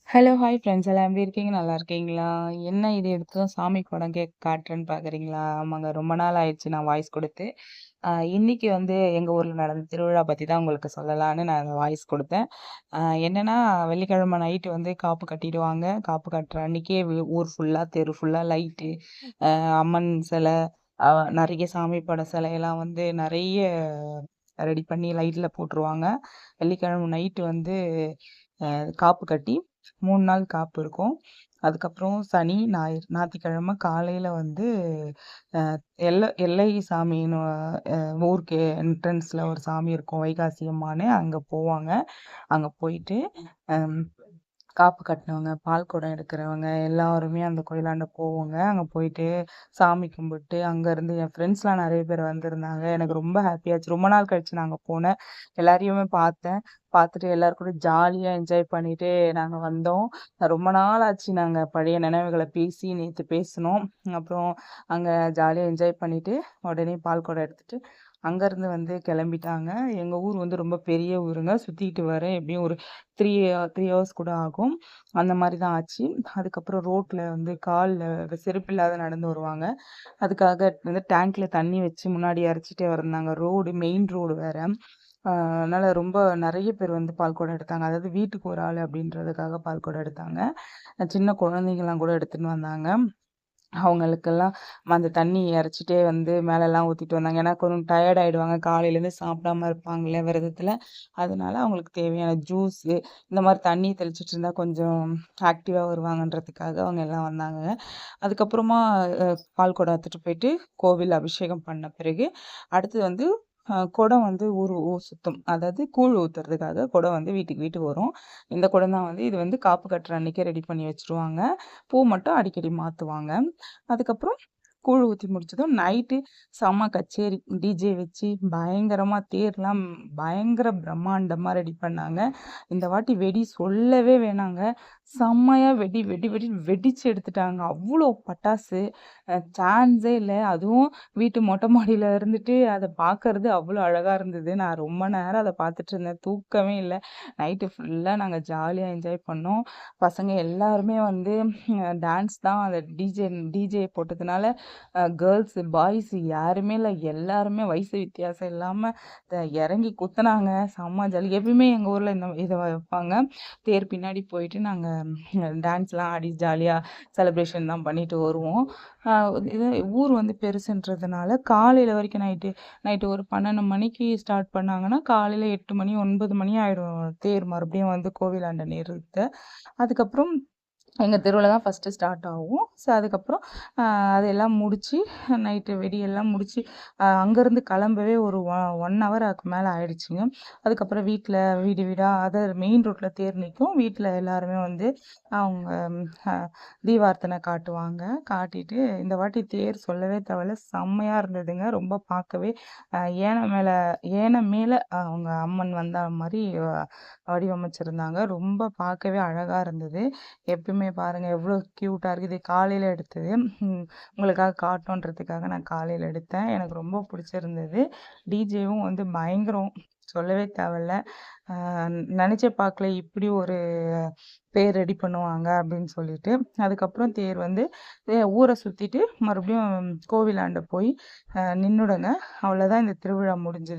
Hello, hi friends எல்லாம் எப்படி இருக்கீங்க? நல்லா இருக்கீங்களா? என்ன இது எடுத்ததும் சாமி படம் காட்டுறேன்னு பார்க்குறீங்களா? ஆமாங்க. ரொம்ப நாள் ஆயிடுச்சு நான் வாய்ஸ் குடுத்து. இன்னைக்கு வந்து எங்க ஊர்ல நடந்த திருவிழா பத்தி தான் உங்களுக்கு சொல்லலான்னு நான் வாய்ஸ் குடுத்தேன். அ என்னன்னா, வெள்ளிக்கிழமை நைட்டு வந்து காப்பு கட்டிடுவாங்க. காப்பு கட்டுற அன்னைக்கே ஊர் ஃபுல்லா, தெரு ஃபுல்லா லைட்டு, அம்மன் சிலை, அ நெறைய சாமி பட சிலையெல்லாம் வந்து நெறைய ரெடி பண்ணி லைட்ல போட்டுருவாங்க. வெள்ளிக்கிழமை நைட்டு வந்து அ காப்பு கட்டி 3 நாள் காப்பு இருக்கும். அதுக்கப்புறம் சனி, ஞாயிறு, ஞாயித்துக்கிழமை காலையில வந்து அ எல்லை சாமின்னு ஊருக்கு என்ட்ரன்ஸ்ல ஒரு சாமி இருக்கும். வைகாசி அம்மான்னு அங்க போவாங்க. அங்க போயிட்டு அம் காப்பு கட்டினவங்க, பால் குடம் எடுக்கிறவங்க எல்லாருமே அந்த கோயிலாண்ட போவோங்க. அங்க போயிட்டு சாமி கும்பிட்டு, அங்கருந்து என் ஃப்ரெண்ட்ஸ்லாம் நெறைய பேர் வந்திருந்தாங்க. எனக்கு ரொம்ப ஹாப்பியாச்சு. ரொம்ப நாள் கழிச்சு நாங்க போனேன். எல்லாரையுமே பார்த்தேன். பார்த்துட்டு எல்லார் கூடயும் ஜாலியா என்ஜாய் பண்ணிட்டு நாங்க வந்தோம். ரொம்ப நாள் ஆச்சு நாங்க பழைய நினைவுகள பேசி நேத்து பேசுனோம். அப்புறம் அங்க ஜாலியா என்ஜாய் பண்ணிட்டு, உடனே பால் குடம் எடுத்துட்டு, அங்கருந்து வந்து கிளம்பிட்டாங்க. எங்க ஊர் வந்து ரொம்ப பெரிய ஊருங்க. சுத்திட்டு வர எப்படியும் ஒரு 3 ஹவர்ஸ் கூட ஆகும். அந்த மாரி தான் ஆச்சு. அதுக்கப்புறம் ரோட்ல வந்து கால்ல செருப்பு இல்லாத நடந்து வருவாங்க. அதுக்காக வந்து டேங்க்ல தண்ணி வச்சு முன்னாடி இறச்சிட்டே வந்தாங்க. மெயின் ரோடு வேற. அதனால ரொம்ப நெறைய பேர் வந்து பால்குடம் எடுத்தாங்க. அதாவது வீட்டுக்கு ஒரு ஆள் அப்படின்றதுக்காக பால்குடம் எடுத்தாங்க. சின்ன குழந்தைங்கலாம் கூட எடுத்துன்னு வந்தாங்க. அவங்களுக்கெல்லாம் அந்த தண்ணி இறைச்சிட்டே வந்து மேலலாம் ஊத்திட்டு வந்தாங்க. ஏன்னா கொஞ்சம் டயர்ட் ஆயிடுவாங்க. காலையிலேருந்து சாப்பிடாம இருப்பாங்கல்ல விரதத்துல. அதனால அவங்களுக்கு தேவையான ஜூஸு, இந்த மாரி தண்ணி தெளிச்சிட்டு இருந்தா கொஞ்சம் ஆக்டிவா வருவாங்கன்றதுக்காக அவங்க எல்லாம் வந்தாங்க. அதுக்கப்புறமா பால் குடம் எடுத்துட்டு போயிட்டு கோவில் அபிஷேகம் பண்ண பிறகு, அடுத்து வந்து குடம் வந்து ஊர் ஊர் சுத்தும். அதாவது கூழ் ஊத்துறதுக்காக குடம் வந்து வீட்டுக்கு வீட்டுக்கு வரும். இந்த குடம் தான் வந்து இது வந்து காப்பு கட்டுற அன்னைக்கே ரெடி பண்ணி வச்சுருவாங்க. பூ மட்டும் அடிக்கடி மாத்துவாங்க. அதுக்கப்புறம் கூழ் ஊத்தி முடிச்சதும் நைட்டு செம்ம கச்சேரி. டிஜே வச்சு பயங்கரமா தேர்லாம் பயங்கர பிரம்மாண்டமா ரெடி பண்ணாங்க. இந்த வாட்டி வெடி சொல்லவே வேணாங்க. செம்மையா வெடி வெடி வெடின்னு வெடிச்சு எடுத்துட்டாங்க. அவ்ளோ பட்டாசு. சான்ஸே இல்ல. அதுவும் வீட்டு மொட்டை மாடியில இருந்துட்டு அத பார்க்கறது அவ்ளோ அழகா இருந்தது. நான் ரொம்ப நேரம் அத பார்த்துட்டு இருந்தேன். தூக்கமே இல்ல. நைட்டு ஃபுல்லா நாங்க ஜாலியா என்ஜாய் பண்ணோம். பசங்க எல்லாருமே வந்து டான்ஸ் தான் அந்த டிஜே போட்டதுனால கேர்ள்ஸு, பாய்ஸு யாருமே இல்ல. எல்லாருமே வயசு வித்தியாசம் இல்லாம இறங்கி குத்துனாங்க. செம்ம ஜாலி. எப்பயுமே எங்க ஊர்ல இந்த இத வைப்பாங்க. தேர் பின்னாடி போயிட்டு நாங்க டான்ஸ்லாம் ஆடி ஜாலியா செலிப்ரேஷன் தான் பண்ணிட்டு வருவோம். அ இது ஊர் வந்து பெருசுன்றதுனால காலையில வரைக்கும் நைட்டு ஒரு 12 மணிக்கு ஸ்டார்ட் பண்ணாங்கன்னா, காலையில 8 மணி, 9 மணி ஆயிடும் தேர் மறுபடியும் வந்து கோவிலாண்ட நிறுத்த. அதுக்கப்புறம் எங்க தெருவுல தான் ஃபர்ஸ்ட்டு ஸ்டார்ட் ஆகும். ஸோ அதுக்கப்புறம் அ அதெல்லாம் முடிச்சு நைட்டு வெடியெல்லாம் முடிச்சு அங்கேருந்து கிளம்பவே ஒரு 1 ஹவருக்கு மேல ஆயிடுச்சுங்க. அதுக்கப்புறம் வீடு வீடா மெயின் ரோட்ல தேர் நிக்கும். வீட்ல எல்லாருமே வந்து அவங்க அ தீபார்த்தனை காட்டுவாங்க. காட்டிட்டு இந்த வாட்டி தேர் சொல்லவே தேவையில்ல. செம்மையா இருந்ததுங்க. ரொம்ப பார்க்கவே அ யானை மேல அவங்க அம்மன் வந்தா மாரி வடிவமைச்சிருந்தாங்க. ரொம்ப பார்க்கவே அழகா இருந்தது. எப்பயுமே பாருங்க எவ்வளோ கியூட்டா இருக்கு. இது காலையில எடுத்தது. உங்களுக்காக காட்டணுன்றதுக்காக நான் காலையில எடுத்தேன். எனக்கு ரொம்ப பிடிச்சிருந்தது. டிஜேவும் வந்து பயங்கரம். சொல்லவே தேவையில்ல. அ நெனச்சே பார்க்கல இப்படி ஒரு பேர் ரெடி பண்ணுவாங்க அப்படின்னு சொல்லிட்டு. அதுக்கப்புறம் தேர் வந்து ஊர சுத்திட்டு மறுபடியும் கோவிலாண்ட போய் நின்னுடுங்க. அவ்வளோதான் இந்த திருவிழா முடிஞ்சது.